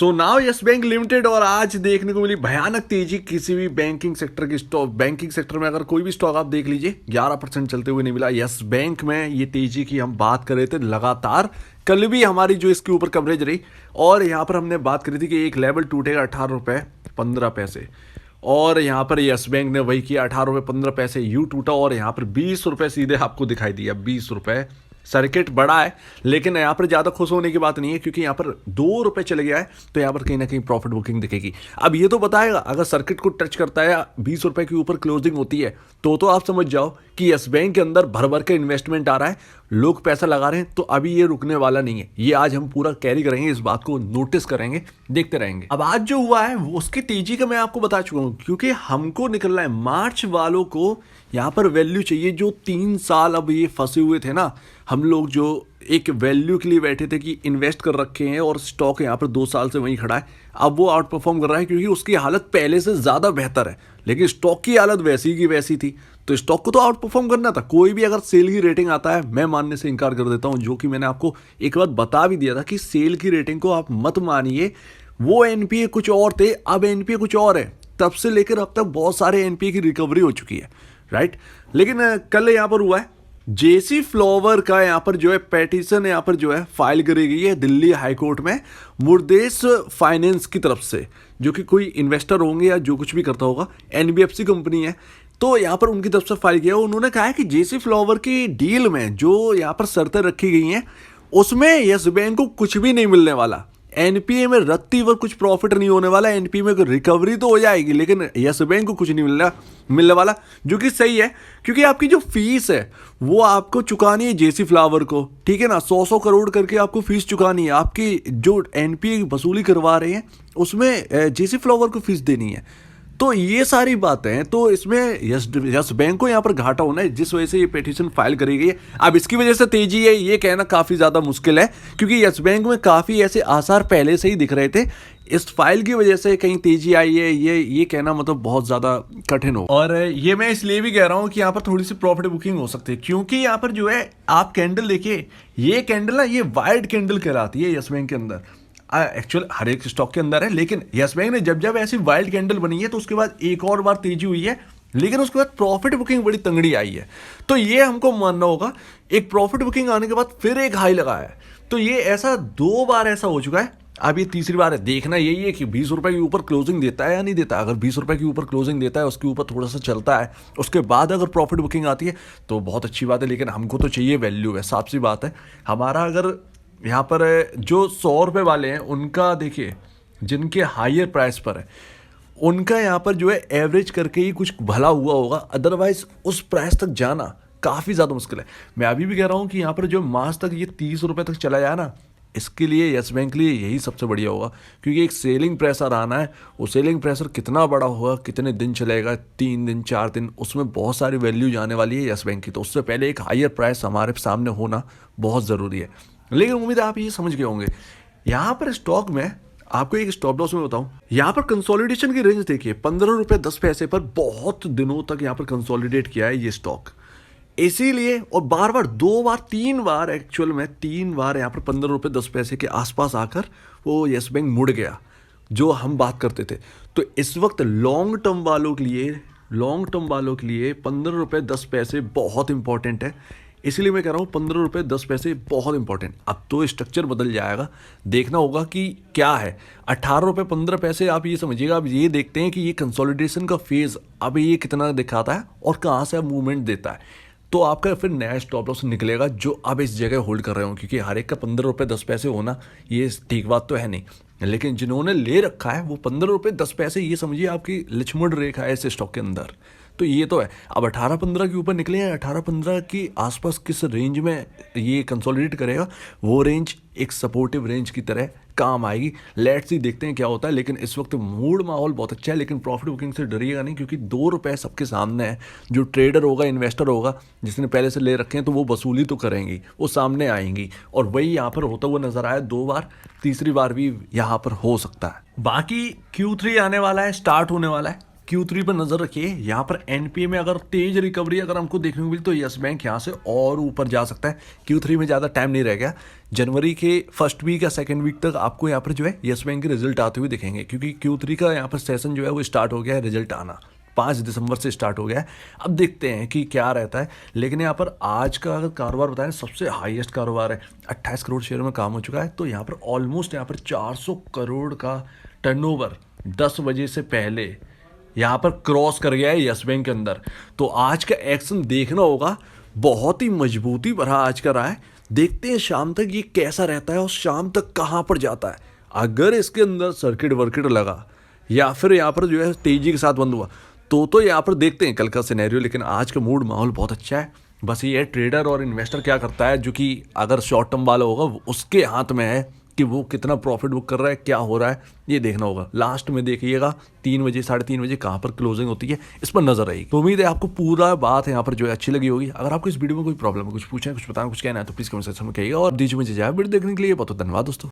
So now yes bank limited, और आज देखने को मिली भयानक तेजी किसी भी बैंकिंग सेक्टर की स्टॉक। बैंकिंग सेक्टर में अगर कोई भी स्टॉक आप देख लीजिए 11% चलते हुए नहीं मिला। यस बैंक में ये तेजी की हम बात कर रहे थे लगातार, कल भी हमारी जो इसके ऊपर कवरेज रही, और यहाँ पर हमने बात करी थी कि एक लेवल टूटेगा 18 रुपये 15 पैसे, और यहाँ पर यस बैंक ने वही किया, 18 रुपये 15 पैसे यू टूटा, और यहाँ पर 20 रुपये सीधे आपको दिखाई दिया। 20 रुपये सर्किट बड़ा है, लेकिन यहाँ पर ज़्यादा खुश होने की बात नहीं है, क्योंकि यहाँ पर 2 रुपये चले गया है, तो यहाँ पर कहीं ना कहीं प्रॉफिट बुकिंग दिखेगी। अब ये तो बताएगा अगर सर्किट को टच करता है या 20 रुपये के ऊपर क्लोजिंग होती है, तो आप समझ जाओ कि यस बैंक के अंदर भर भर के इन्वेस्टमेंट आ रहा है, लोग पैसा लगा रहे हैं, तो अभी ये रुकने वाला नहीं है। ये आज हम पूरा कैरी करेंगे, इस बात को नोटिस करेंगे, देखते रहेंगे। अब आज जो हुआ है वो उसकी तेजी का मैं आपको बता चुका हूँ, क्योंकि हमको निकलना है मार्च वालों को यहाँ पर वैल्यू चाहिए। जो 3 साल अब ये फंसे हुए थे ना, हम लोग जो एक वैल्यू के लिए बैठे थे कि इन्वेस्ट कर रखे हैं, और स्टॉक यहाँ पर 2 साल से वहीं खड़ा है, अब वो आउट परफॉर्म कर रहा है, क्योंकि उसकी हालत पहले से ज़्यादा बेहतर है। लेकिन स्टॉक की हालत वैसी की वैसी थी, तो स्टॉक को तो आउट परफॉर्म करना था। कोई भी अगर सेल की रेटिंग आता है, मैं मानने से इनकार कर देता हूँ, जो कि मैंने आपको एक बार बता भी दिया था कि सेल की रेटिंग को आप मत मानिए। वो एनपीए कुछ और थे, अब एनपीए कुछ और है। तब से लेकर अब तक बहुत सारे एनपीए की रिकवरी हो चुकी है, राइट। लेकिन कल यहाँ पर हुआ है, जेसी फ्लावर का यहाँ पर जो है पेटिशन यहाँ पर जो है फाइल करी गई है दिल्ली हाई कोर्ट में, मुर्देश फाइनेंस की तरफ से, जो कि कोई इन्वेस्टर होंगे या जो कुछ भी करता होगा, एनबीएफसी कंपनी है, तो यहाँ पर उनकी तरफ से फाइल किया। उन्होंने कहा है कि जेसी फ्लावर की डील में जो यहाँ पर शर्तें रखी गई हैं, उसमें यस बैंक को कुछ भी नहीं मिलने वाला। एनपीए में रत्ती भर कुछ प्रॉफिट नहीं होने वाला। एनपीए में रिकवरी तो हो जाएगी, लेकिन यस बैंक को कुछ नहीं मिलने वाला, जो कि सही है, क्योंकि आपकी जो फीस है वो आपको चुकानी है जेसी फ्लावर को, ठीक है ना। 100 करोड़ करके आपको फीस चुकानी है। आपकी जो एनपीए वसूली करवा रहे हैं उसमें जेसी फ्लावर को फीस देनी है। तो ये सारी बातें हैं, तो इसमें यस बैंक को यहाँ पर घाटा होना है, जिस वजह से ये पिटीशन फाइल करी गई है। अब इसकी वजह से तेजी है, ये कहना काफ़ी ज़्यादा मुश्किल है, क्योंकि यस बैंक में काफ़ी ऐसे आसार पहले से ही दिख रहे थे। इस फाइल की वजह से कहीं तेजी आई है, ये कहना मतलब बहुत ज़्यादा कठिन हो। और ये मैं इसलिए भी कह रहा हूँ कि यहाँ पर थोड़ी सी प्रॉफिट बुकिंग हो सकती है, क्योंकि यहाँ पर जो है आप कैंडल देखिए, ये कैंडल ना, ये वाइट कैंडल कहलाती है यस बैंक के अंदर। एक्चुअल हर एक स्टॉक के अंदर है, लेकिन यस बैंक ने जब ऐसी वाइल्ड कैंडल बनी है, तो उसके बाद एक और बार तेजी हुई है, लेकिन उसके बाद प्रॉफिट बुकिंग बड़ी तंगड़ी आई है। तो ये हमको मानना होगा, एक प्रॉफिट बुकिंग आने के बाद फिर एक हाई लगा है, तो ये ऐसा 2 बार ऐसा हो चुका है, अब ये तीसरी बार है। देखना यही है कि 20 रुपए के ऊपर क्लोजिंग देता है या नहीं देता। अगर 20 रुपए के ऊपर क्लोजिंग देता है, उसके ऊपर थोड़ा सा चलता है, उसके बाद अगर प्रॉफिट बुकिंग आती है तो बहुत अच्छी बात है, लेकिन हमको तो चाहिए वैल्यू है। साफ सी बात है, हमारा अगर यहाँ पर जो 100 रुपये वाले हैं उनका देखिए, जिनके हायर प्राइस पर है, उनका यहाँ पर जो है एवरेज करके ही कुछ भला हुआ होगा, अदरवाइज उस प्राइस तक जाना काफ़ी ज़्यादा मुश्किल है। मैं अभी भी कह रहा हूँ कि यहाँ पर जो मार्च तक ये 30 रुपये तक चला जाए ना, इसके लिए यस बैंक के लिए यही सबसे बढ़िया होगा, क्योंकि एक सेलिंग प्रेशर आना है। वो सेलिंग प्रेशर कितना बड़ा होगा, कितने दिन चलेगा, 3 दिन 4 दिन, उसमें बहुत सारी वैल्यू जाने वाली है यस बैंक की। तो उससे पहले एक हायर प्राइस हमारे सामने होना बहुत ज़रूरी है। लेकिन उम्मीद है आप ये समझ गए होंगे। यहाँ पर स्टॉक में आपको एक स्टॉप लॉस में बताऊं, यहाँ पर कंसोलिडेशन की रेंज देखिए, 15 रुपये 10 पैसे पर बहुत दिनों तक यहाँ पर कंसोलिडेट किया है ये स्टॉक, इसीलिए। और बार बार 2 बार 3 बार, एक्चुअल में 3 बार यहाँ पर 15 रुपये 10 पैसे के आसपास आकर वो यस बैंक मुड़ गया, जो हम बात करते थे। तो इस वक्त लॉन्ग टर्म वालों के लिए 15 रुपये 10 पैसे बहुत इंपॉर्टेंट है। इसीलिए मैं कह रहा हूँ 15 रुपये 10 पैसे बहुत इंपॉर्टेंट। अब तो स्ट्रक्चर बदल जाएगा, देखना होगा कि क्या है। 18 रुपये 15 पैसे आप ये समझिएगा। अब ये देखते हैं कि ये कंसोलिडेशन का फेज अब ये कितना दिखाता है और कहाँ से मूवमेंट देता है, तो आपका फिर नया स्टॉप लॉस निकलेगा, जो अब इस जगह होल्ड कर रहे हो। क्योंकि हर एक का 15 रुपये 10 पैसे होना ये ठीक बात तो है नहीं, लेकिन जिन्होंने ले रखा है वो 15 रुपये 10 पैसे ये समझिए आपकी लक्ष्मण रेखा है इस स्टॉक के अंदर। तो ये तो है। अब 18-15 के ऊपर निकले हैं, 18-15 के आसपास किस रेंज में ये कंसोलिडेट करेगा, वो रेंज एक सपोर्टिव रेंज की तरह काम आएगी। लेट्स सी, देखते हैं क्या होता है। लेकिन इस वक्त मूड माहौल बहुत अच्छा है, लेकिन प्रॉफिट बुकिंग से डरिएगा नहीं, क्योंकि 2 रुपये सबके सामने है। जो ट्रेडर होगा, इन्वेस्टर होगा, जिसने पहले से ले रखे हैं, तो वो वसूली तो करेंगी, वो सामने आएंगी, और वही यहाँ पर होता हुआ नजर आया 2 बार, तीसरी बार भी यहाँ पर हो सकता है। बाकी Q3 आने वाला है, स्टार्ट होने वाला है, Q3 पर नजर रखिए। यहाँ पर एनपीए में अगर तेज रिकवरी अगर हमको देखने को मिली तो यस बैंक यहाँ से और ऊपर जा सकता है। Q3 में ज़्यादा टाइम नहीं रह गया, जनवरी के फर्स्ट वीक या सेकंड वीक तक आपको यहाँ पर जो है यस बैंक के रिजल्ट आते हुए दिखेंगे, क्योंकि Q3 का यहाँ पर सेशन जो है वो स्टार्ट हो गया है, रिजल्ट आना 5 दिसंबर से स्टार्ट हो गया है। अब देखते हैं कि क्या रहता है। लेकिन यहाँ पर आज का अगर कारोबार बताएं, सबसे हाईएस्ट कारोबार है, 28 करोड़ शेयर में काम हो चुका है। तो यहाँ पर ऑलमोस्ट यहाँ पर 400 करोड़ का टर्नओवर 10 बजे से पहले यहाँ पर क्रॉस कर गया है यस बैंक के अंदर। तो आज का एक्शन देखना होगा, बहुत ही मजबूती भरा आज का रहा है। देखते हैं शाम तक ये कैसा रहता है और शाम तक कहाँ पर जाता है। अगर इसके अंदर सर्किट वर्किट लगा या फिर यहाँ पर जो है तेजी के साथ बंद हुआ तो यहाँ पर देखते हैं कल का सिनेरियो। लेकिन आज का मूड माहौल बहुत अच्छा है। बस ये ट्रेडर और इन्वेस्टर क्या करता है, जो कि अगर शॉर्ट टर्म वाला होगा उसके हाथ में है कि वो कितना प्रॉफिट बुक कर रहा है, क्या हो रहा है, ये देखना होगा। लास्ट में देखिएगा 3 बजे 3:30 बजे कहाँ पर क्लोजिंग होती है, इस पर नजर रहेगी। तो उम्मीद है आपको पूरा बात यहाँ पर जो है अच्छी लगी होगी। अगर आपको इस वीडियो में कोई प्रॉब्लम है, कुछ पूछना है, कुछ बताना, कुछ कहना है तो प्लीज कमेंट सेक्शन में कहिएगा। और दीजिए मुझे वीडियो देखने के लिए बहुत धन्यवाद दोस्तों।